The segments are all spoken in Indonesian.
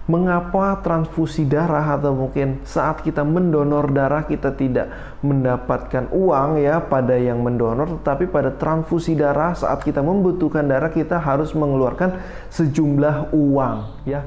mengapa transfusi darah atau mungkin saat kita mendonor darah kita tidak mendapatkan uang ya pada yang mendonor, tetapi pada transfusi darah saat kita membutuhkan darah kita harus mengeluarkan sejumlah uang ya.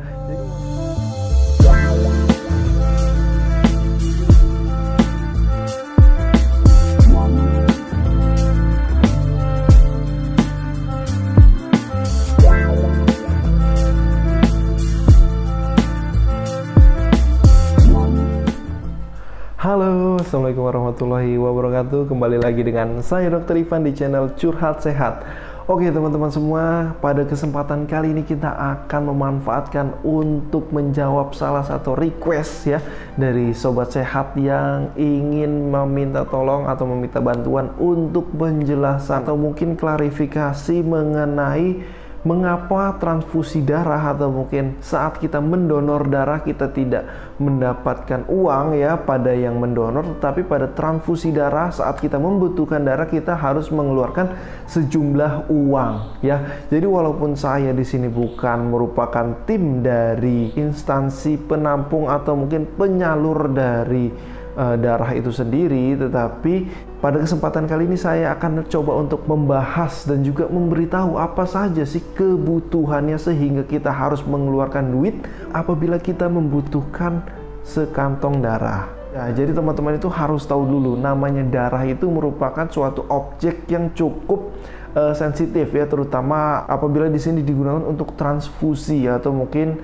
Halo, assalamualaikum warahmatullahi wabarakatuh. Kembali lagi dengan saya Dr. Ivan di channel Curhat Sehat. Oke teman-teman semua, pada kesempatan kali ini kita akan memanfaatkan untuk menjawab salah satu request ya dari sobat sehat yang ingin meminta tolong atau meminta bantuan untuk penjelasan atau mungkin klarifikasi mengenai mengapa transfusi darah atau mungkin saat kita mendonor darah kita tidak mendapatkan uang ya pada yang mendonor, tetapi pada transfusi darah saat kita membutuhkan darah kita harus mengeluarkan sejumlah uang ya. Jadi walaupun saya di sini bukan merupakan tim dari instansi penampung atau mungkin penyalur dari darah itu sendiri, tetapi pada kesempatan kali ini saya akan coba untuk membahas dan juga memberitahu apa saja sih kebutuhannya sehingga kita harus mengeluarkan duit apabila kita membutuhkan sekantong darah. Ya, jadi teman-teman itu harus tahu dulu, namanya darah itu merupakan suatu objek yang cukup sensitif ya, terutama apabila di sini digunakan untuk transfusi atau mungkin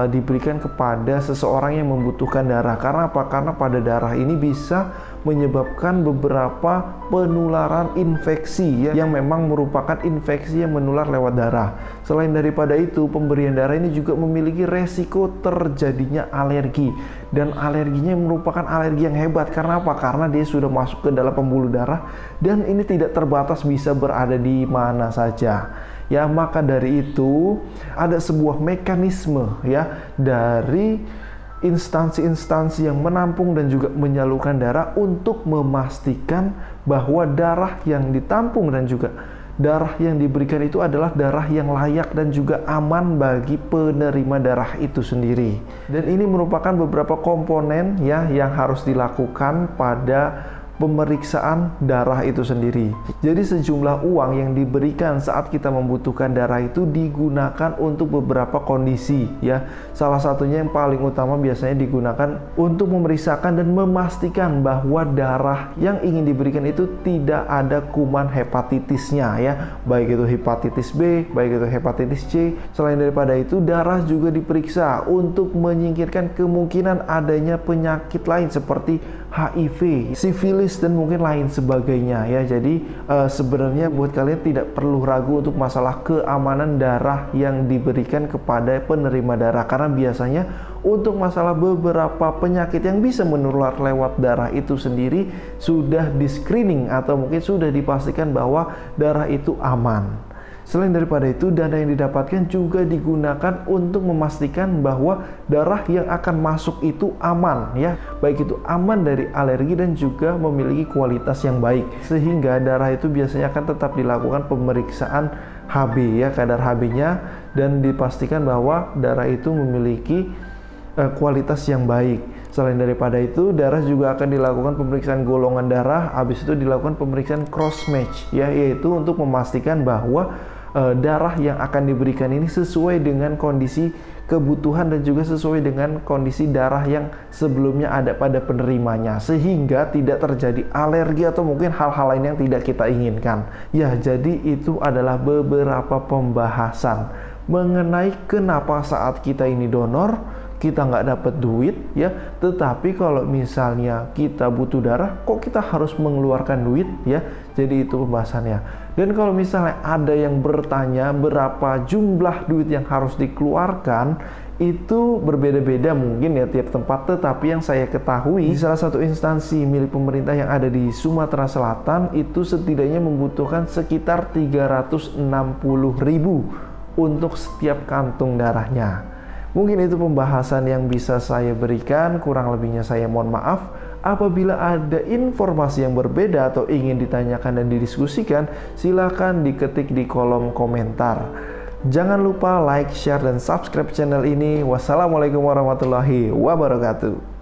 diberikan kepada seseorang yang membutuhkan darah. Karena apa? Karena pada darah ini bisa menyebabkan beberapa penularan infeksi ya, yang memang merupakan infeksi yang menular lewat darah. Selain daripada itu, pemberian darah ini juga memiliki resiko terjadinya alergi, dan alerginya merupakan alergi yang hebat. Karena apa? Karena dia sudah masuk ke dalam pembuluh darah dan ini tidak terbatas, bisa berada di mana saja. Ya, maka dari itu ada sebuah mekanisme ya dari instansi-instansi yang menampung dan juga menyalurkan darah untuk memastikan bahwa darah yang ditampung dan juga darah yang diberikan itu adalah darah yang layak dan juga aman bagi penerima darah itu sendiri. Dan ini merupakan beberapa komponen ya yang harus dilakukan pada pemeriksaan darah itu sendiri. Jadi sejumlah uang yang diberikan saat kita membutuhkan darah itu digunakan untuk beberapa kondisi ya. Salah satunya yang paling utama biasanya digunakan untuk memeriksakan dan memastikan bahwa darah yang ingin diberikan itu tidak ada kuman hepatitisnya ya. Baik itu hepatitis B, baik itu hepatitis C. Selain daripada itu, darah juga diperiksa untuk menyingkirkan kemungkinan adanya penyakit lain seperti HIV, sifilis, dan mungkin lain sebagainya ya. Jadi sebenarnya buat kalian tidak perlu ragu untuk masalah keamanan darah yang diberikan kepada penerima darah, karena biasanya untuk masalah beberapa penyakit yang bisa menular lewat darah itu sendiri sudah di screening atau mungkin sudah dipastikan bahwa darah itu aman. Selain daripada itu, dana yang didapatkan juga digunakan untuk memastikan bahwa darah yang akan masuk itu aman ya, baik itu aman dari alergi dan juga memiliki kualitas yang baik, sehingga darah itu biasanya akan tetap dilakukan pemeriksaan HB ya, kadar HB-nya, dan dipastikan bahwa darah itu memiliki kualitas yang baik. Selain daripada itu, darah juga akan dilakukan pemeriksaan golongan darah, habis itu dilakukan pemeriksaan cross match ya, yaitu untuk memastikan bahwa darah yang akan diberikan ini sesuai dengan kondisi kebutuhan dan juga sesuai dengan kondisi darah yang sebelumnya ada pada penerimanya, sehingga tidak terjadi alergi atau mungkin hal-hal lain yang tidak kita inginkan. Ya, jadi itu adalah beberapa pembahasan mengenai kenapa saat kita ini donor kita nggak dapat duit ya, tetapi kalau misalnya kita butuh darah kok kita harus mengeluarkan duit ya. Jadi itu pembahasannya. Dan kalau misalnya ada yang bertanya berapa jumlah duit yang harus dikeluarkan, itu berbeda-beda mungkin ya tiap tempat, tetapi yang saya ketahui di salah satu instansi milik pemerintah yang ada di Sumatera Selatan itu setidaknya membutuhkan sekitar 360.000 untuk setiap kantung darahnya. Mungkin itu pembahasan yang bisa saya berikan, kurang lebihnya saya mohon maaf. Apabila ada informasi yang berbeda atau ingin ditanyakan dan didiskusikan, silakan diketik di kolom komentar. Jangan lupa like, share, dan subscribe channel ini. Wassalamualaikum warahmatullahi wabarakatuh.